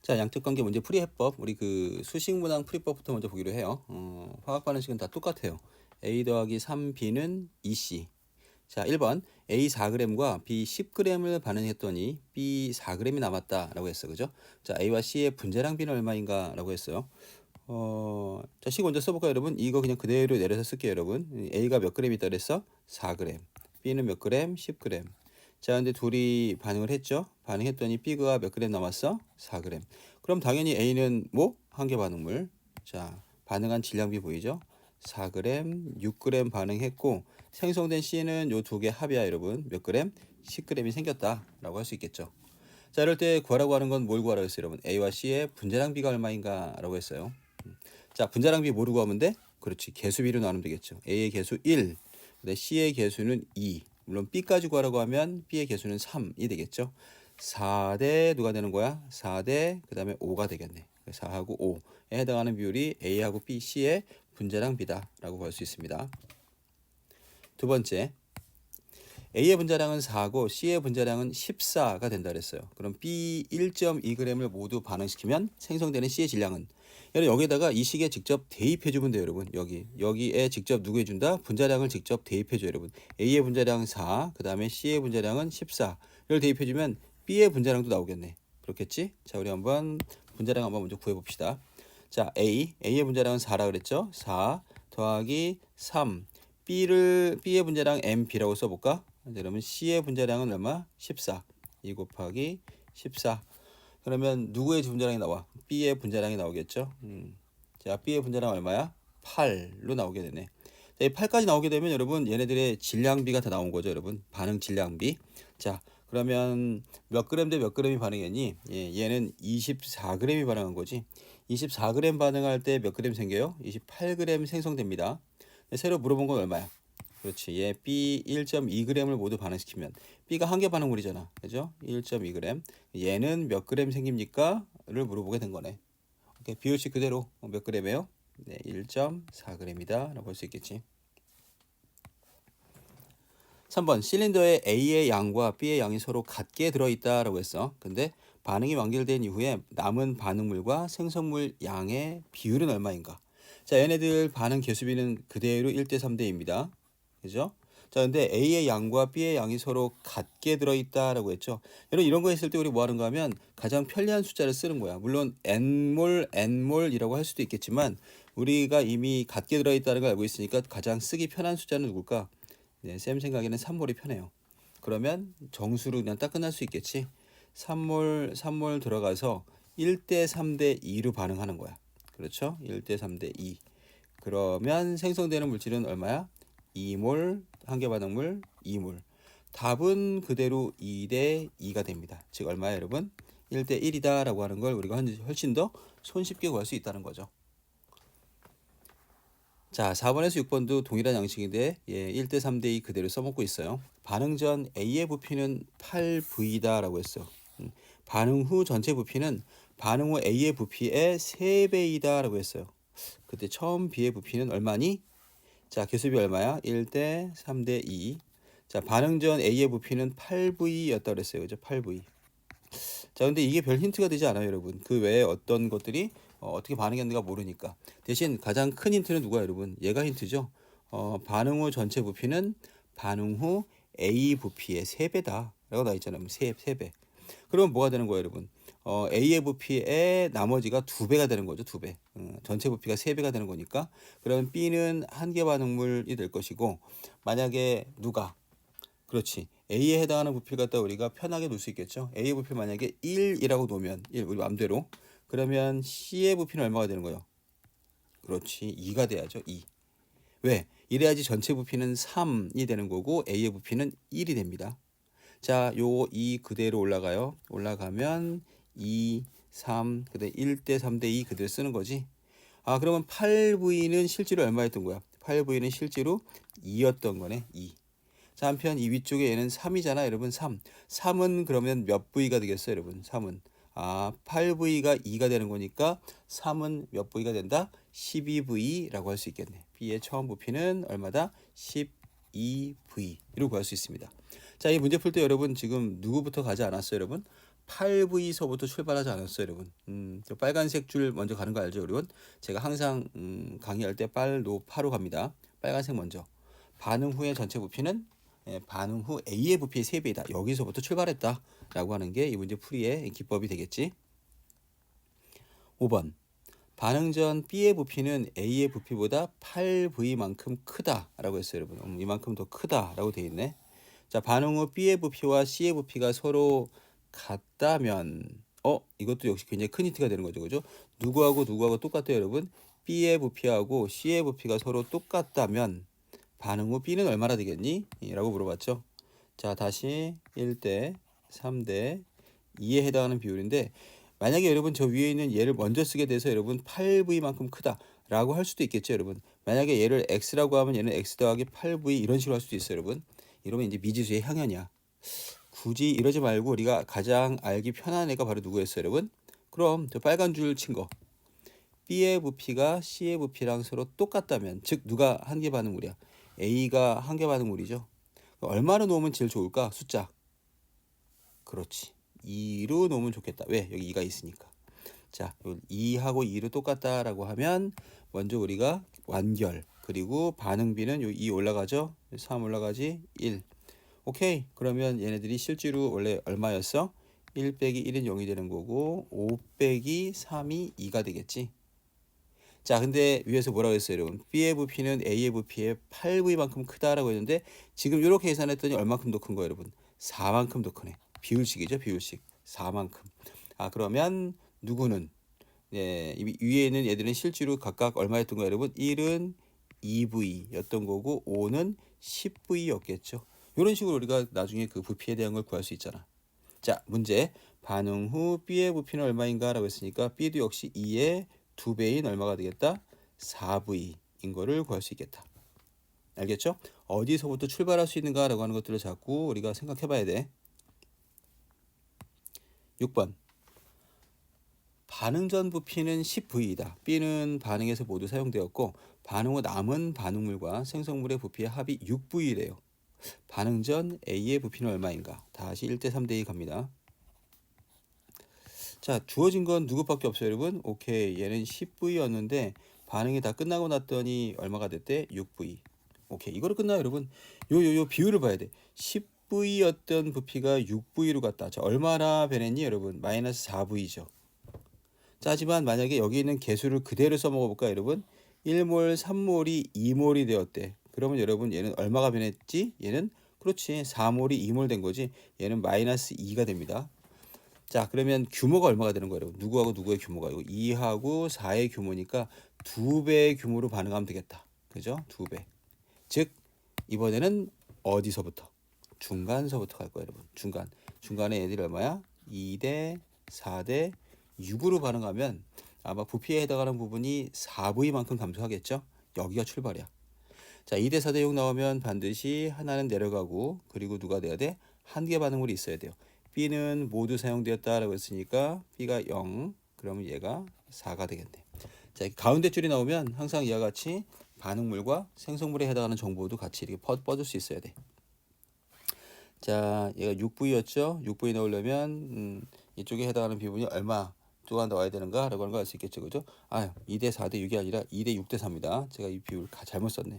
자, 양측관계 문제 풀이 해법. 우리 그 수식문항 풀이법부터 먼저 보기로 해요. 화학 반응식은 다 똑같아요. A 더하기 3B는 2C. 자, 1번 A 4g과 B 10g을 반응했더니 B 4g이 남았다라고 했어. 그죠? 자, A와 C의 분자량 B는 얼마인가라고 했어요. 자, 식 먼저 써볼까요, 여러분? 이거 그냥 그대로 내려서 쓸게요, 여러분. A가 몇 g 있다 그랬어? 4g. B는 몇 g? 10g. 자, 근데 둘이 반응을 했죠? 반응했더니 B가 몇 g 남았어? 4g. 그럼 당연히 A는 뭐? 한계 반응물. 자, 반응한 질량비 보이죠? 4g, 6g 반응했고 생성된 C는 요 두 개 합이야, 여러분. 몇 g? 10g이 생겼다라고 할 수 있겠죠. 자, 이럴 때 구하라고 하는 건 뭘 구하라고 했어요, 여러분? A와 C의 분자량 비가 얼마인가라고 했어요. 자, 분자량 비 뭐로 구하면 돼? 그렇지. 개수비로 나누면 되겠죠. A의 개수 1, 근데 C의 개수는 2. 물론 B까지 구하라고 하면 B의 개수는 3이 되겠죠. 4대 누가 되는 거야? 4대 그다음에 5가 되겠네. 4하고 5에 해당하는 비율이 A하고 B, C의 분자량 비다라고 볼 수 있습니다. 두 번째, A의 분자량은 4고 C의 분자량은 14가 된다 그랬어요. 그럼 B 1.2g을 모두 반응시키면 생성되는 C의 질량은, 여기에다가 이 식에 직접 대입해 주면 돼요, 여러분. 여기에 직접 누구 해준다? 분자량을 직접 대입해 줘요, 여러분. A의 분자량 4, 그 다음에 C의 분자량은 14를 대입해 주면 B의 분자량도 나오겠네. 그렇겠지? 자, 우리 한번 분자량 한번 먼저 구해 봅시다. 자, A의 분자량은 4라 그랬죠? 4 더하기 3. B의 분자량 MB라고 써볼까? 그러면 C의 분자량은 얼마? 14. 2 곱하기 14. 그러면 누구의 분자량이 나와? B의 분자량이 나오겠죠? 자, B의 분자량 얼마야? 8로 나오게 되네. 자, 이 8까지 나오게 되면 여러분 얘네들의 질량비가 다 나온 거죠, 여러분. 반응 질량비. 자, 그러면 몇 그램 대 몇 그램이 반응했니? 얘는 24g이 반응한 거지. 24g 반응할 때 몇 그램 생겨요? 28g 생성됩니다. 새로 물어본 건 얼마야? 그렇지. 얘 B 1.2g을 모두 반응시키면 B가 한 개 반응물이잖아. 그죠? 1.2g. 얘는 몇 그램 생깁니까? 를 물어보게 된 거네. 오케이. 비율식 그대로 몇 그램이에요? 네, 1.4g이다 라고 볼 수 있겠지. 3번 실린더에 A의 양과 B의 양이 서로 같게 들어있다라고 했어. 근데 반응이 완결된 이후에 남은 반응물과 생성물 양의 비율은 얼마인가? 자, 얘네들 반응 개수비는 그대로 1대 3대입니다. 그죠? 자, 근데 A의 양과 B의 양이 서로 같게 들어있다라고 했죠. 여러분, 이런 거 했을 때 우리 뭐 하는가 하면 가장 편리한 숫자를 쓰는 거야. 물론 n몰이라고 할 수도 있겠지만 우리가 이미 같게 들어있다는 걸 알고 있으니까 가장 쓰기 편한 숫자는 누굴까? 네, 쌤 생각에는 3몰이 편해요. 그러면 정수로 그냥 딱 끝날 수 있겠지. 3몰 들어가서 1대 3대 2로 반응하는 거야. 그렇죠? 1대 3대 2. 그러면 생성되는 물질은 얼마야? 2몰, 한계 반응물 2몰. 답은 그대로 2대 2가 됩니다. 즉 얼마야, 여러분? 1대 1이다 라고 하는 걸 우리가 훨씬 더 손쉽게 구할 수 있다는 거죠. 자, 4번에서 6번도 동일한 양식인데 1대 3대 2 그대로 써먹고 있어요. 반응 전 A의 부피는 8V다 라고 했어. 반응 후 전체 부피는 반응 후 A의 부피의 3배이다 라고 했어요. 그때 처음 B의 부피는 얼마니? 자, 개수비 얼마야? 1대 3대 2. 자, 반응 전 A의 부피는 8V였다 그랬어요. 그죠? 8V. 자, 근데 이게 별 힌트가 되지 않아요, 여러분. 그 외에 어떤 것들이 어떻게 반응했는가 모르니까. 대신 가장 큰 힌트는 누가, 여러분? 얘가 힌트죠. 반응 후 전체 부피는 반응 후 A 부피의 3배다 라고 나와 있잖아요. 3배. 그러면 뭐가 되는 거예요, 여러분? A의 부피의 나머지가 2배가 되는 거죠. 2배. 전체 부피가 3배가 되는 거니까. 그러면 B는 한계 반응물이 될 것이고, 만약에 누가, 그렇지, A에 해당하는 부피를 갖다 우리가 편하게 놓을 수 있겠죠. A의 부피 만약에 1이라고 놓으면 1, 우리 마음대로. 그러면 C의 부피는 얼마가 되는 거예요? 그렇지, 2가 돼야죠. 2. 왜? 이래야지 전체 부피는 3이 되는 거고 A의 부피는 1이 됩니다. 자, 요 2 그대로 올라가요. 올라가면 2, 3, 그다음 1대 3대 2 그대로 쓰는 거지. 아, 그러면 8V는 실제로 얼마였던 거야? 8V는 실제로 2였던 거네. 2. 자, 한편 이 위쪽에 얘는 3이잖아, 여러분. 3. 3은 그러면 몇 V가 되겠어요, 여러분? 3은. 8V가 2가 되는 거니까 3은 몇 V가 된다? 12V라고 할 수 있겠네. B의 처음 부피는 얼마다? 12V로 구할 수 있습니다. 자, 이 문제 풀 때 여러분 지금 누구부터 가지 않았어요, 여러분? 8V서부터 출발하지 않았어요, 여러분. 저 빨간색 줄 먼저 가는 거 알죠, 여러분? 제가 항상 강의할 때 빨로 갑니다. 빨간색 먼저. 반응 후의 전체 부피는 반응 후 A의 부피의 3배이다. 여기서부터 출발했다. 라고 하는 게 이 문제 풀이의 기법이 되겠지. 5번. 반응 전 B의 부피는 A의 부피보다 8V만큼 크다라고 했어요, 여러분. 이만큼 더 크다라고 돼 있네. 자, 반응 후 B의 부피와 C의 부피가 서로 같다면 이것도 역시 굉장히 큰 힌트가 되는 거죠. 그죠? 누구하고 똑같아요, 여러분? B의 부피하고 C의 부피가 서로 똑같다면 반응 후 B는 얼마나 되겠니? 라고 물어봤죠. 자, 다시 1대 3대 2에 해당하는 비율인데 만약에 여러분 저 위에 있는 얘를 먼저 쓰게 돼서 여러분 8V만큼 크다 라고 할 수도 있겠죠, 여러분. 만약에 얘를 X라고 하면 얘는 X 더하기 8V 이런 식으로 할 수도 있어요, 여러분. 이러면 이제 미지수의 향연이야. 굳이 이러지 말고 우리가 가장 알기 편한 애가 바로 누구였어요, 여러분? 그럼 저 빨간 줄 친 거. B의 부피가 C의 부피랑 서로 똑같다면, 즉 누가 한계 반응물이야? A가 한계 반응물이죠. 얼마로 놓으면 제일 좋을까? 숫자. 그렇지. 2로 놓으면 좋겠다. 왜? 여기 2가 있으니까. 자, 2하고 2로 똑같다라고 하면 먼저 우리가 완결, 그리고 반응비는 요 2 올라가죠? 3 올라가지? 1. 오케이. 그러면 얘네들이 실제로 원래 얼마였어? 1 빼기 1은 0이 되는 거고 5 빼기 3이 2가 되겠지. 자, 근데 위에서 뭐라고 했어요, 여러분? B의 부피는 A의 부피의 8V만큼 크다라고 했는데 지금 이렇게 계산했더니 얼마큼 더 큰 거예요, 여러분? 4만큼 더 크네. 비율식이죠, 비율식. 4만큼. 아, 그러면 누구는 이 위에 있는 얘들은 실제로 각각 얼마였던 거예요, 여러분? 1은 2V였던 거고 5는 10V였겠죠. 이런 식으로 우리가 나중에 그 부피에 대한 걸 구할 수 있잖아. 자, 문제. 반응 후 B의 부피는 얼마인가 라고 했으니까 B도 역시 2의 2배인 얼마가 되겠다? 4V인 거를 구할 수 있겠다. 알겠죠? 어디서부터 출발할 수 있는가 라고 하는 것들을 자꾸 우리가 생각해 봐야 돼. 6번. 반응 전 부피는 10V이다. B는 반응에서 모두 사용되었고 반응 후 남은 반응물과 생성물의 부피의 합이 6V래요. 반응 전 A의 부피는 얼마인가? 다시 1대 3대 2 갑니다. 자, 주어진 건 누구밖에 없어요, 여러분? 오케이, 얘는 10V였는데 반응이 다 끝나고 났더니 얼마가 됐대? 6V. 오케이, 이거로 끝나요, 여러분. 요 비율을 봐야 돼. 10V였던 부피가 6V로 갔다. 자, 얼마나 변했니, 여러분? 마이너스 4V죠. 자, 하지만 만약에 여기 있는 개수를 그대로 써먹어 볼까, 여러분? 1몰, 3몰이 2몰이 되었대. 그러면 여러분 얘는 얼마가 변했지? 얘는 그렇지, 4몰이 2몰 된 거지. 얘는 마이너스 2가 됩니다. 자, 그러면 규모가 얼마가 되는 거예요? 누구하고 누구의 규모가? 이거 2하고 4의 규모니까 2배의 규모로 반응하면 되겠다. 그죠? 2배. 즉 이번에는 어디서부터? 중간서부터 갈 거예요, 여러분. 중간에 애들이 얼마야? 2대 4대 6으로 반응하면 아마 부피에 해당하는 부분이 4V만큼 감소하겠죠? 여기가 출발이야. 자, 2대 4대 6 나오면 반드시 하나는 내려가고 그리고 누가 돼야 돼? 한계 반응물이 있어야 돼요. B는 모두 사용되었다라고 했으니까 B가 0, 그러면 얘가 4가 되겠네. 자, 가운데 줄이 나오면 항상 이와 같이 반응물과 생성물에 해당하는 정보도 같이 이렇게 뻗을 수 있어야 돼. 자, 얘가 6V였죠? 6V 넣으려면 이쪽에 해당하는 비분이 얼마 또한 나와야 되는가? 라고 하는 걸 알 수 있겠죠. 그죠? 2대 4대 6이 아니라 2대 6대 4입니다. 제가 이 비율 잘못 썼네.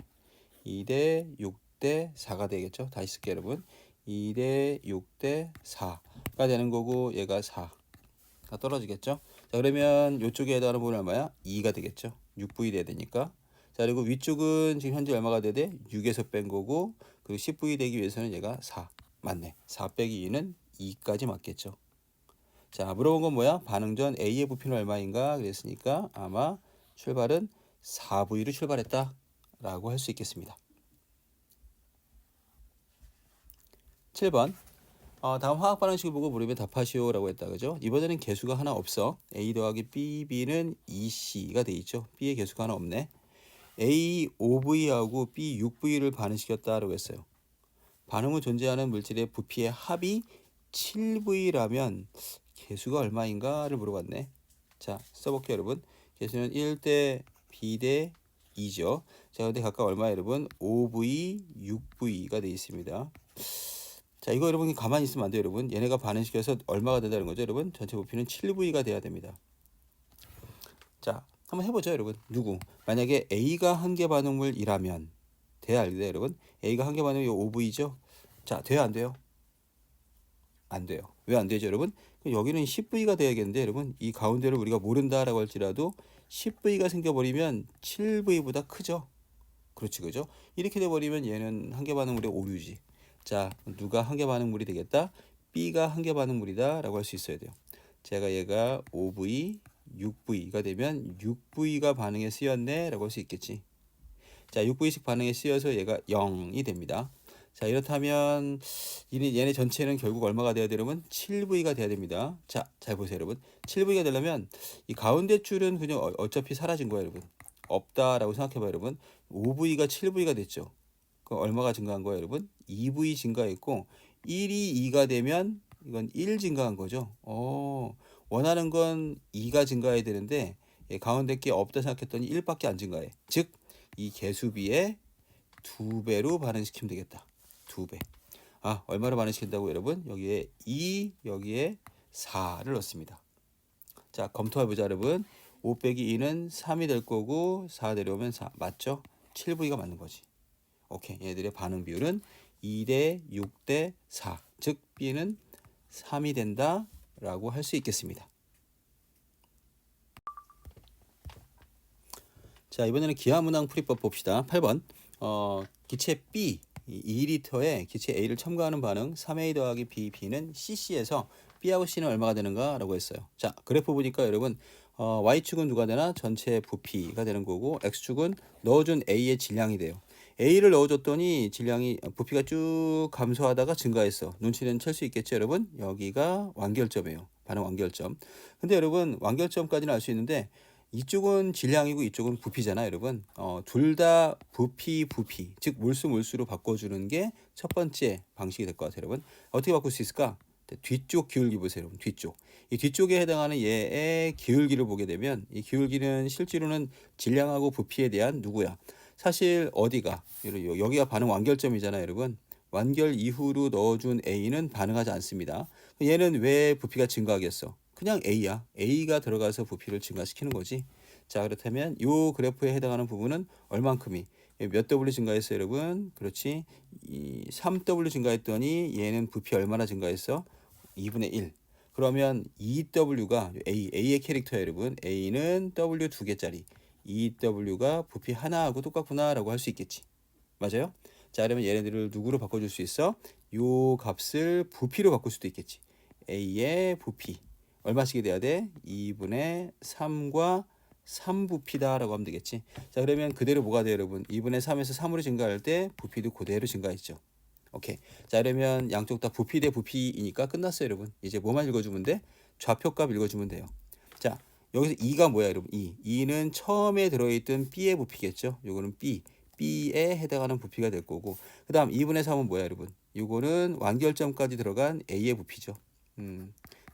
2대 6대 4가 되겠죠. 다시 쓸게요, 여러분. 2대 6대 4가 되는 거고 얘가 4가 떨어지겠죠. 자, 그러면 이쪽에 해당하는 부분은 얼마야? 2가 되겠죠. 6V 돼야 되니까. 자, 그리고 위쪽은 지금 현재 얼마가 돼야 돼? 6에서 뺀 거고 그리고 10V 되기 위해서는 얘가 4. 맞네. 4 빼기 2는 2까지 맞겠죠. 자, 물어본 건 뭐야? 반응 전 A의 부피는 얼마인가? 그랬으니까 아마 출발은 4V로 출발했다 라고 할 수 있겠습니다. 7번. 다음 화학 반응식을 보고 물으면 답하시오 라고 했다. 그죠? 이번에는 개수가 하나 없어. A 더하기 B, B는 2C가 돼 있죠. B의 개수가 하나 없네. A 5V하고 B 6V를 반응시켰다라고 했어요. 반응 후 존재하는 물질의 부피의 합이 7V라면 개수가 얼마인가를 물어봤네. 자, 써볼게요, 여러분. 개수는 1대 B대 2죠. 자, 근데 각각 얼마 여러분? 5V, 6V가 되어 있습니다. 자, 이거 여러분 가만히 있으면 안 돼요, 여러분. 얘네가 반응시켜서 얼마가 된다는 거죠, 여러분? 전체 부피는 7V가 돼야 됩니다. 자, 한번 해보죠, 여러분. 누구? 만약에 A가 한계 반응물이라면 돼야 알겠어요, 여러분? A가 한계 반응이 5V죠? 자, 돼요, 안 돼요? 안 돼요. 왜 안 되죠, 여러분? 여기는 10V가 돼야겠는데, 여러분. 이 가운데를 우리가 모른다라고 할지라도 10V가 생겨버리면 7V보다 크죠? 그렇지, 그죠? 이렇게 돼버리면 얘는 한계 반응물의 오류지. 자, 누가 한계 반응물이 되겠다? B가 한계 반응물이다 라고 할 수 있어야 돼요. 제가 얘가 5V, 6V가 되면 6V가 반응에 쓰였네 라고 할 수 있겠지. 자, 6V씩 반응에 쓰여서 얘가 0이 됩니다. 자, 이렇다면 얘네 전체는 결국 얼마가 돼야 되려면 7V가 돼야 됩니다. 자, 잘 보세요, 여러분. 7V가 되려면 이 가운데 줄은 그냥 어차피 사라진 거예요, 여러분. 없다라고 생각해봐요, 여러분. 5V가 7V가 됐죠. 그럼 얼마가 증가한 거예요, 여러분? 2V 증가했고 1이 2가 되면 이건 1 증가한 거죠. 원하는 건 2가 증가해야 되는데 가운데 게 없다 생각했더니 1밖에 안 증가해. 즉, 이 개수비의 2배로 반응시키면 되겠다. 2배. 얼마로 반응시킨다고 여러분? 여기에 2, 여기에 4를 넣습니다. 자, 검토해보자, 여러분. 5 빼기 2는 3이 될 거고 4 내려오면 4. 맞죠? 7V가 맞는 거지. 오케이. 얘들의 반응 비율은 2대 6대 4. 즉 B는 3이 된다 라고 할 수 있겠습니다. 자, 이번에는 기하문항 풀이법 봅시다. 8번. 기체 B 2리터에 기체 A를 첨가하는 반응 3A 더하기 B는 CC에서 B하고 C는 얼마가 되는가 라고 했어요. 자, 그래프 보니까 여러분 Y축은 누가 되나? 전체 부피가 되는 거고 X축은 넣어준 A의 질량이 돼요. A를 넣어줬더니 질량이 부피가 쭉 감소하다가 증가했어. 눈치는 챌 수 있겠죠, 여러분? 여기가 완결점이에요. 반응 완결점. 근데 여러분 완결점까지는 알 수 있는데 이쪽은 질량이고 이쪽은 부피잖아, 여러분. 둘 다 부피, 즉 몰수로 바꿔주는 게 첫 번째 방식이 될 것 같아요, 여러분. 어떻게 바꿀 수 있을까? 뒤쪽 기울기 보세요, 여러분. 뒤쪽. 이 뒤쪽에 해당하는 얘의 기울기를 보게 되면 이 기울기는 실제로는 질량하고 부피에 대한 누구야? 사실 어디가? 여기가 반응 완결점이잖아요, 여러분. 완결 이후로 넣어준 A는 반응하지 않습니다. 얘는 왜 부피가 증가하겠어? 그냥 A야. A가 들어가서 부피를 증가시키는 거지. 자, 그렇다면 이 그래프에 해당하는 부분은 얼만큼이? 몇 W 증가했어요, 여러분? 그렇지. 3W 증가했더니 얘는 부피 얼마나 증가했어? 2분의 1. 그러면 2W가 A의 캐릭터예요, 여러분. A는 W 2개짜리. 2W가 부피 하나하고 똑같구나라고 할 수 있겠지. 맞아요? 자, 그러면 얘네들을 누구로 바꿔줄 수 있어? 요 값을 부피로 바꿀 수도 있겠지. A의 부피. 얼마씩이 돼야 돼? 2분의 3과 3부피다 라고 하면 되겠지. 자, 그러면 그대로 뭐가 돼요, 여러분? 2분의 3에서 3으로 증가할 때 부피도 그대로 증가했죠. 오케이. 자, 그러면 양쪽 다 부피 대 부피이니까 끝났어요, 여러분. 이제 뭐만 읽어주면 돼? 좌표값 읽어주면 돼요. 자, 여기서 2가 뭐야, 여러분? 2는 처음에 들어있던 B의 부피겠죠. 요거는 B에 해당하는 부피가 될 거고, 그 다음 2분의 3은 뭐야, 여러분? 요거는 완결점까지 들어간 A의 부피죠.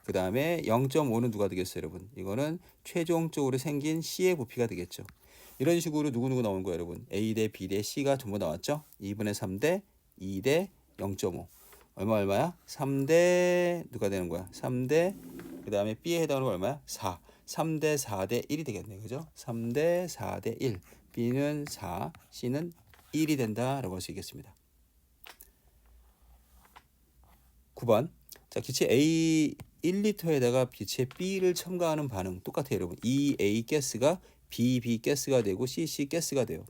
그 다음에 0.5는 누가 되겠어요, 여러분? 이거는 최종적으로 생긴 C의 부피가 되겠죠. 이런 식으로 누구누구 나오는 거예요, 여러분? A 대 B 대 C가 전부 나왔죠? 2분의 3 대 2 대 0.5. 얼마야? 3 대 누가 되는 거야? 3 대 그 다음에 B에 해당하는 거 얼마야? 4. 3 대 4 대 1이 되겠네, 그죠? 3 대 4 대 1. B는 4, C는 1이 된다라고 할 수 있겠습니다. 9번. 자, 기체 A 1리터에다가 기체 B를 첨가하는 반응 똑같아요, 여러분. 이 A 가스가 B 가스가 되고 C 가스가 돼요.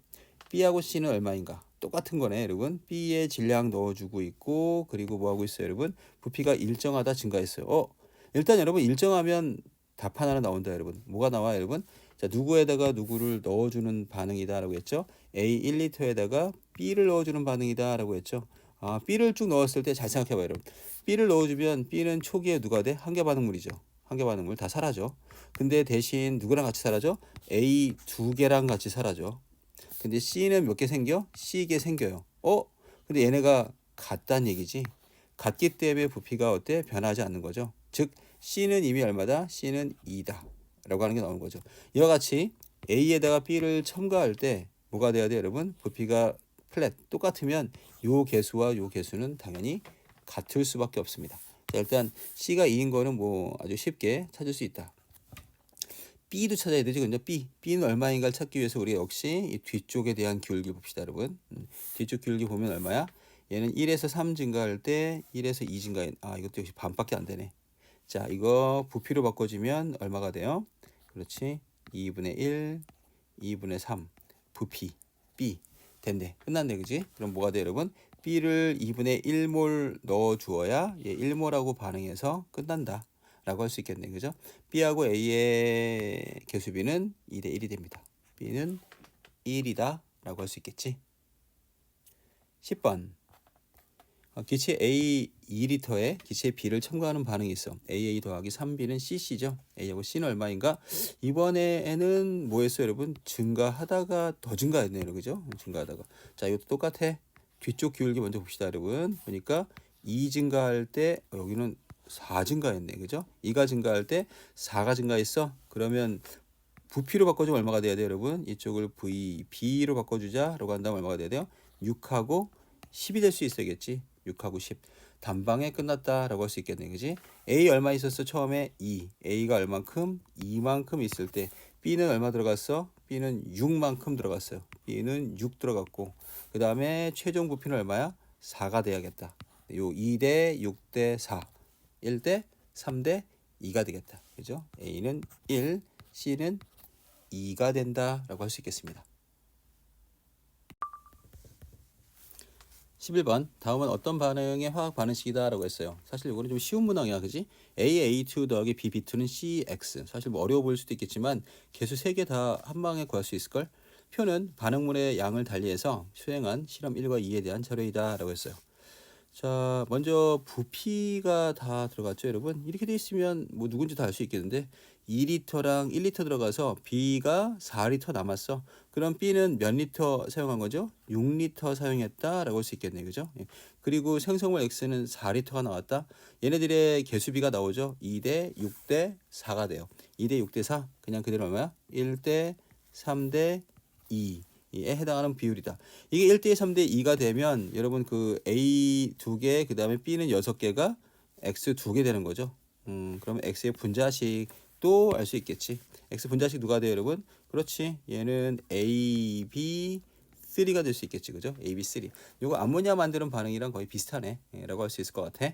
B하고 C는 얼마인가? 똑같은 거네, 여러분. B의 질량 넣어주고 있고, 그리고 뭐 하고 있어요, 여러분? 부피가 일정하다 증가했어요. 일단 여러분 일정하면 답 하나 나온다, 여러분. 뭐가 나와, 여러분? 자, 누구에다가 누구를 넣어주는 반응이다라고 했죠? A 1리터에다가 B를 넣어주는 반응이다라고 했죠? B를 쭉 넣었을 때 잘 생각해봐요, 여러분. B를 넣어주면 B는 초기에 누가 돼? 한계 반응물이죠. 한계 반응물 다 사라져. 근데 대신 누구랑 같이 사라져? A 2개랑 같이 사라져. 근데 C는 몇 개 생겨? C개 생겨요. 근데 얘네가 같다는 얘기지. 같기 때문에 부피가 어때? 변하지 않는 거죠. 즉 C는 이미 얼마다? C는 2다 라고 하는 게 나오는 거죠. 이와 같이 A에다가 B를 첨가할 때 뭐가 돼야 돼, 여러분? 부피가 플랫 똑같으면 요 개수와 요 개수는 당연히 같을 수밖에 없습니다. 자, 일단 C가 2인 거는 뭐 아주 쉽게 찾을 수 있다. B도 찾아야 되지. 근데 B는 얼마인가를 찾기 위해서 우리가 역시 이 뒤쪽에 대한 기울기 봅시다, 여러분. 뒤쪽 기울기 보면 얼마야? 얘는 1에서 3 증가할 때 1에서 2 증가해. 이것도 역시 반밖에 안 되네. 자, 이거 부피로 바꿔주면 얼마가 돼요? 그렇지. 2분의 1, 2분의 3. 부피 B 됐네. 끝났네, 그지? 그럼 뭐가 돼, 여러분? B를 2분의 1몰 넣어 주어야 얘 1몰하고 반응해서 끝난다 라고 할 수 있겠네, 그죠? B하고 A의 개수비는 2대 1이 됩니다. B는 1이다 라고 할 수 있겠지. 10번 기체 A 2리터에 기체 B를 첨가하는 반응이 있어. AA 더하기 3B는 CC죠. A하고 C는 얼마인가? 이번에는 뭐였어요, 여러분? 증가하다가 더 증가했네요, 그죠? 증가하다가. 자, 이것도 똑같아. 뒤쪽 기울기 먼저 봅시다, 여러분. 보니까 2 증가할 때 여기는 4 증가했네, 그죠? 2가 증가할 때 4가 증가했어. 그러면 부피로 바꿔주면 얼마가 돼야 돼요, 여러분? 이쪽을 B로 바꿔주자라고 한다면 얼마가 돼야 돼요? 6하고 10이 될 수 있어야겠지. 6하고 10. 단방에 끝났다라고 할 수 있겠네, 그지? A 얼마 있었어? 처음에 2. A가 얼만큼? 2만큼 있을 때 B는 얼마 들어갔어? B는 6만큼 들어갔어요. B는 6 들어갔고 그 다음에 최종 부피는 얼마야? 4가 돼야겠다. 요 2대 6대 4. 1대 3대 2가 되겠다. 그죠? A는 1, C는 2가 된다라고 할 수 있겠습니다. 11번 다음은 어떤 반응의 화학 반응식이다 라고 했어요. 사실 이거는 좀 쉬운 문항이야, 그지? A2 더하기 B2는 CX. 사실 뭐 어려워 보일 수도 있겠지만 개수 3개 다 한 방에 구할 수 있을걸? 표는 반응물의 양을 달리해서 수행한 실험 1과 2에 대한 자료이다 라고 했어요. 자, 먼저 부피가 다 들어갔죠, 여러분? 이렇게 돼 있으면 뭐 누군지 다 알 수 있겠는데 2리터랑 1리터 들어가서 B가 4리터 남았어. 그럼 B는 몇 리터 사용한 거죠? 6리터 사용했다라고 할 수 있겠네요, 그죠? 그리고 생성물 X는 4리터가 나왔다. 얘네들의 개수비가 나오죠. 2대 6대 4가 돼요. 2대 6대 4 그냥 그대로 얼마야? 1대 3대 2. 에 해당하는 비율이다. 이게 1대 3대 2가 되면 여러분 그 A 2개 그 다음에 B는 6개가 X 2개 되는 거죠. 그러면 X의 분자식도 알 수 있겠지. X 분자식 누가 돼요, 여러분? 그렇지. 얘는 AB3가 될 수 있겠지, 그죠? AB3. 요거 암모니아 만드는 반응이랑 거의 비슷하네 라고 할 수 있을 것 같아.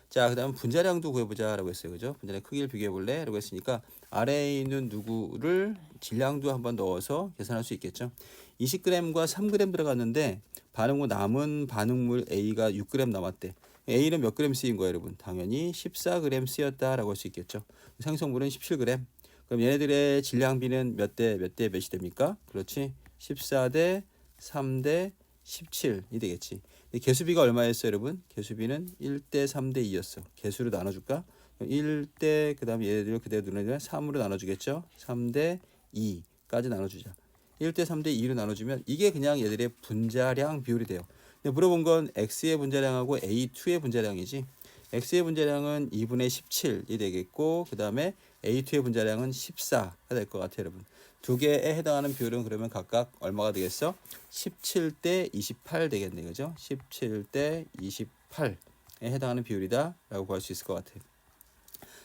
자, 그 다음 분자량도 구해보자 라고 했어요, 그죠? 분자량 크기를 비교해볼래? 라고 했으니까 아래에 있는 누구를 질량도 한번 넣어서 계산할 수 있겠죠. 20g과 3g 들어갔는데 반응후 남은 반응물 A가 6g 남았대. A는 몇 g 쓰인 거예요, 여러분? 당연히 14g 쓰였다라고 할 수 있겠죠. 생성물은 17g. 그럼 얘네들의 질량비는 몇 대 몇이 됩니까? 그렇지. 14대 3대 17이 되겠지. 개수비가 얼마였어요, 여러분? 개수비는 1대 3대 2였어. 개수로 나눠줄까? 1대 그 다음에 얘네들 그대로 누르면 3으로 나눠주겠죠. 3대 2까지 나눠주자. 1대 3대 2로 나눠주면 이게 그냥 얘들의 분자량 비율이 돼요. 근데 물어본 건 X의 분자량하고 A2의 분자량이지. X의 분자량은 2분의 17이 되겠고 그 다음에 A2의 분자량은 14가 될 것 같아요, 여러분. 두 개에 해당하는 비율은 그러면 각각 얼마가 되겠어? 17대 28 되겠네, 그죠? 17대 28에 해당하는 비율이다 라고 볼 수 있을 것 같아요.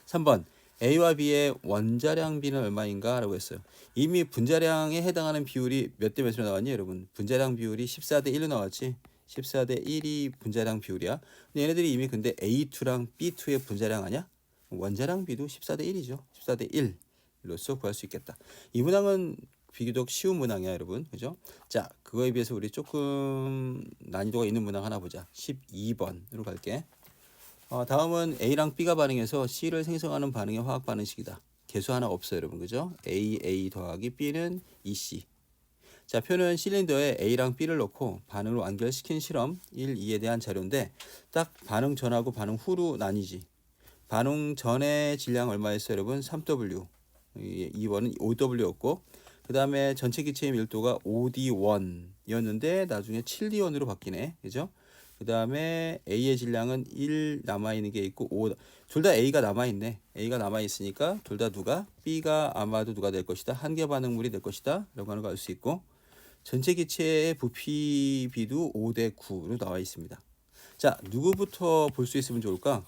3번 A와 B의 원자량 비는 얼마인가 라고 했어요. 이미 분자량에 해당하는 비율이 몇 대 몇으로 나왔니, 여러분? 분자량 비율이 14대 1로 나왔지. 14대 1이 분자량 비율이야. 근데 얘네들이 이미 근데 A2랑 B2의 분자량 아니야? 원자량 비도 14대 1이죠. 14대 1로서 구할 수 있겠다. 이 문항은 비교적 쉬운 문항이야, 여러분. 그죠? 자, 그거에 비해서 우리 조금 난이도가 있는 문항 하나 보자. 12번으로 갈게. 다음은 A랑 B가 반응해서 C를 생성하는 반응의 화학 반응식이다. 개수 하나 없어요, 여러분. 그죠? A 더하기 B는 EC. 자, 표는 실린더에 A랑 B를 넣고 반응을 완결시킨 실험 1, 2에 대한 자료인데 딱 반응 전하고 반응 후로 나뉘지. 반응 전의 질량 얼마였어요, 여러분? 3W. 2번은 5W였고 그 다음에 전체 기체의 밀도가 5D1이었는데 나중에 7D1으로 바뀌네. 그죠? 그 다음에 A의 질량은 1 남아있는 게 있고 5. 둘 다 A가 남아있네. A가 남아있으니까 둘 다 누가? B가 아마도 누가 될 것이다. 한계 반응물이 될 것이다. 라고 하는 걸 알 수 있고 전체 기체의 부피 비도 5대 9로 나와 있습니다. 자, 누구부터 볼 수 있으면 좋을까?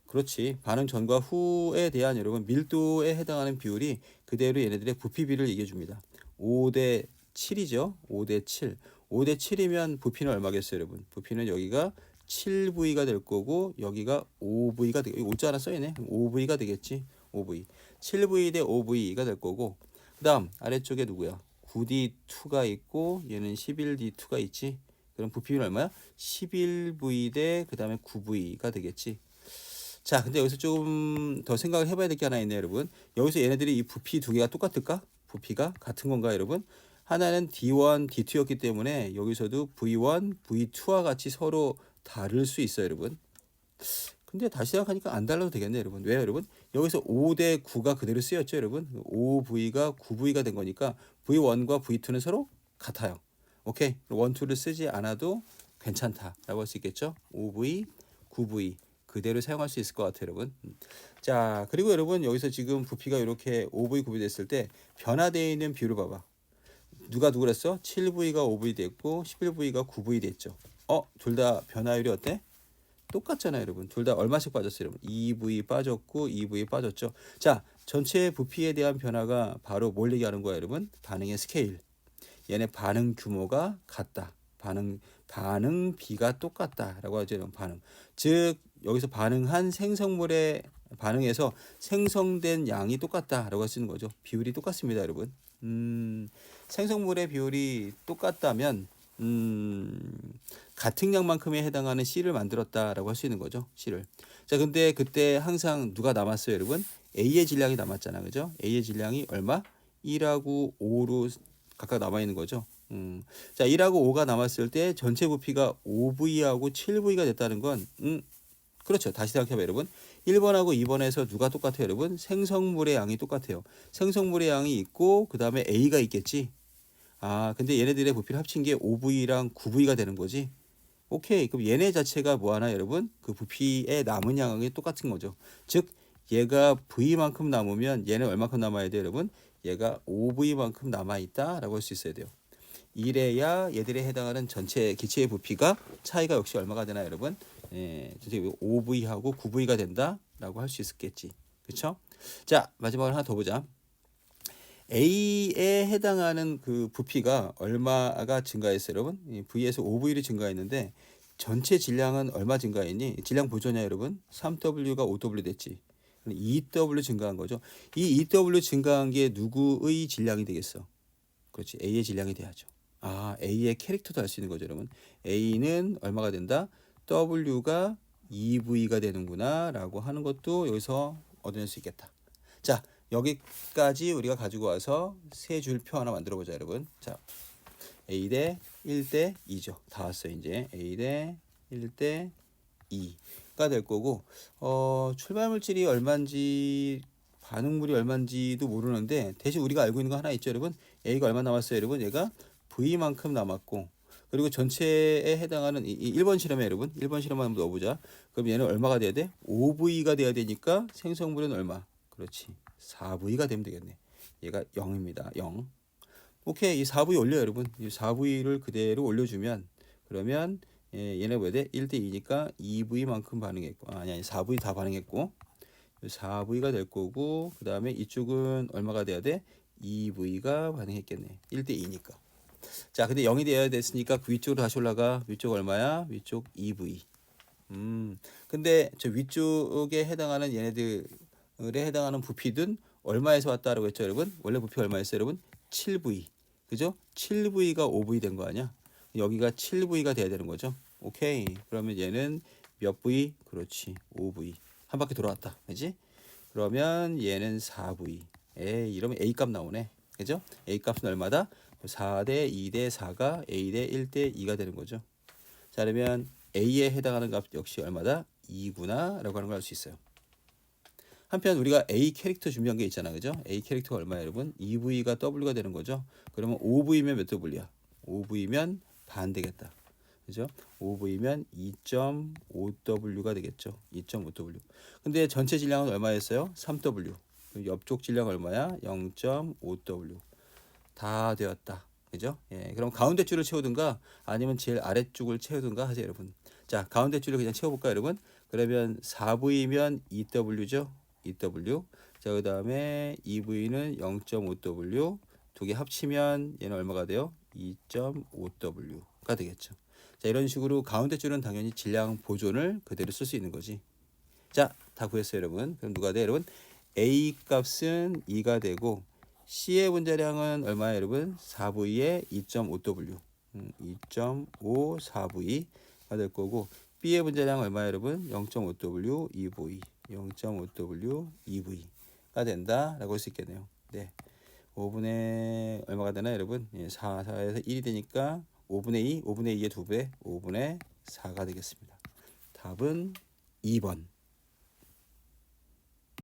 그렇지. 반응 전과 후에 대한 여러분 밀도에 해당하는 비율이 그대로 얘네들의 부피 비를 얘기해줍니다. 5대 7이죠. 5대 7. 5대 7이면 부피는 얼마겠어요, 여러분? 부피는 여기가 7V가 될 거고 여기가 5V가 되겠. 여기 5자 하나 써있네. 5V가 되겠지. 5V. 7V 대 5V가 될 거고. 그다음 아래쪽에 누구야? 9D2가 있고 얘는 11D2가 있지. 그럼 부피는 얼마야? 11V 대 그다음에 9V가 되겠지. 자, 근데 여기서 조금 더 생각을 해봐야 될 게 하나 있네요, 여러분. 여기서 얘네들이 이 부피 두 개가 똑같을까? 부피가 같은 건가, 여러분? 하나는 D1, D2였기 때문에 여기서도 V1, V2와 같이 서로 다를 수 있어요, 여러분. 근데 다시 생각하니까 안 달라도 되겠네, 여러분. 왜요, 여러분? 여기서 5대 9가 그대로 쓰였죠, 여러분. 5V가 9V가 된 거니까 V1과 V2는 서로 같아요. 오케이. 1, 2를 쓰지 않아도 괜찮다라고 할 수 있겠죠. 5V, 9V. 그대로 사용할 수 있을 것 같아요, 여러분. 자, 그리고 여러분 여기서 지금 부피가 이렇게 5V, 9V 됐을 때 변화되어 있는 비율을 봐봐. 누가 누구랬어? 7V가 5V 됐고 11V가 9V 됐죠. 둘 다 변화율이 어때? 똑같잖아요, 여러분. 둘 다 얼마씩 빠졌어요, 여러분? 2V 빠졌고 2V 빠졌죠. 자, 전체 부피에 대한 변화가 바로 뭘 얘기하는 거야, 여러분? 반응의 스케일. 얘네 반응 규모가 같다. 반응 비가 똑같다라고 하죠, 여러분. 반응. 즉 여기서 반응한 생성물의 반응에서 생성된 양이 똑같다라고 할 수 있는 거죠. 비율이 똑같습니다, 여러분. 생성물의 비율이 똑같다면 같은 양만큼에 해당하는 C를 만들었다라고 할 수 있는 거죠. C를. 자, 근데 그때 항상 누가 남았어요, 여러분? A의 질량이 남았잖아, 그죠? A의 질량이 얼마? 1하고 5로 각각 남아 있는 거죠. 자, 1하고 5가 남았을 때 전체 부피가 5V하고 7V가 됐다는 건 그렇죠. 다시 생각해봐요, 여러분. 1번하고 2번에서 누가 똑같아요, 여러분? 생성물의 양이 똑같아요. 생성물의 양이 있고 그 다음에 A가 있겠지. 아, 근데 얘네들의 부피를 합친 게 5V랑 9V가 되는 거지. 오케이. 그럼 얘네 자체가 뭐하나, 여러분? 그 부피의 남은 양이 똑같은 거죠. 즉 얘가 V만큼 남으면 얘는 얼마큼 남아야 돼요, 여러분? 얘가 5V만큼 남아있다라고 할 수 있어야 돼요. 이래야 얘들에 해당하는 전체 기체의 부피가 차이가 역시 얼마가 되나, 여러분? 예, 5V하고 9V가 된다라고 할 수 있겠지. 그렇죠? 자, 마지막으로 하나 더 보자. A에 해당하는 그 부피가 얼마가 증가했어요, 여러분? V에서 5V를 증가했는데 전체 질량은 얼마 증가했니? 질량 보존이야, 여러분. 3W가 5W 됐지. 2W 증가한 거죠. 이 2W 증가한 게 누구의 질량이 되겠어? 그렇지. A의 질량이 돼야죠. 아, A의 캐릭터도 알 수 있는 거죠, 여러분. A는 얼마가 된다? W가 2V가 되는구나 라고 하는 것도 여기서 얻어낼 수 있겠다. 자, 여기까지 우리가 가지고 와서 세 줄 표 하나 만들어 보자, 여러분. 자, A 대 1 대 2죠. 다 왔어요, 이제. A 대 1 대 2가 될 거고, 출발 물질이 얼마인지, 반응물이 얼마인지도 모르는데, 대신 우리가 알고 있는 거 하나 있죠, 여러분? A가 얼마 남았어요, 여러분? 얘가 V만큼 남았고, 그리고 전체에 해당하는 이 1번 실험에, 여러분, 1번 실험 한번 넣어보자. 그럼 얘는 얼마가 돼야 돼? 5V가 돼야 되니까 생성물은 얼마? 그렇지. 4V가 되면 되겠네. 얘가 0입니다. 0. 오케이. 이 4V 올려, 여러분. 이 4V를 그대로 올려주면, 그러면 얘네 뭐야 돼? 1대 2니까 2V만큼 반응했고, 아니 4V 다 반응했고, 4V가 될 거고, 그 다음에 이쪽은 얼마가 돼야 돼? 2V가 반응했겠네. 1대 2니까. 자, 근데 0이 되어야 됐으니까 그 위쪽으로 다시 올라가. 위쪽 얼마야? 위쪽 2V. 근데 저 위쪽에 해당하는 얘네들에 해당하는 부피든 얼마에서 왔다라고 했죠, 여러분? 원래 부피 얼마였어요, 여러분? 7V. 그죠? 7V가 5V 된 거 아니야? 여기가 7V가 돼야 되는 거죠. 오케이. 그러면 얘는 몇 V? 그렇지. 5V. 한 바퀴 돌아왔다. 그지? 그러면 얘는 4V. 이러면 A 값 나오네. 그죠? A 값은 얼마다? 4대 2대 4가 A 대 1대 2가 되는 거죠. 자, 그러면 A에 해당하는 값 역시 얼마다? 2구나 라고 하는 걸 알 수 있어요. 한편 우리가 A 캐릭터 준비한 게 있잖아, 그죠? A 캐릭터가 얼마야, 여러분? 2V가 W가 되는 거죠. 그러면 5V면 몇 W야? 5V면 반 되겠다. 그죠? 5V면 2.5W가 되겠죠. 2.5W. 근데 전체 질량은 얼마였어요? 3W. 옆쪽 질량 얼마야? 0.5W. 다 되었다. 그죠? 예, 그럼 가운데 줄을 채우든가 아니면 제일 아래쪽을 채우든가 하세요, 여러분. 자, 가운데 줄을 그냥 채워볼까요, 여러분? 그러면 4V면 2W죠? 2W. 자, 그 다음에 2V는 0.5W. 두 개 합치면 얘는 얼마가 돼요? 2.5W가 되겠죠. 자, 이런 식으로 가운데 줄은 당연히 질량 보존을 그대로 쓸 수 있는 거지. 자, 다 구했어요, 여러분. 그럼 누가 돼, 여러분? A 값은 2가 되고 C의 분자량은 얼마예요, 여러분? 4V에 2.5W. 2.5 4V가 될 거고 B의 분자량은 얼마예요, 여러분? 0.5W 2V. 0.5W 2V가 된다라고 할 수 있겠네요. 네. 5분의 얼마가 되나, 여러분? 예, 4에서 1이 되니까 5분의 2, 5분의 2의 2배, 5분의 4가 되겠습니다. 답은 2번.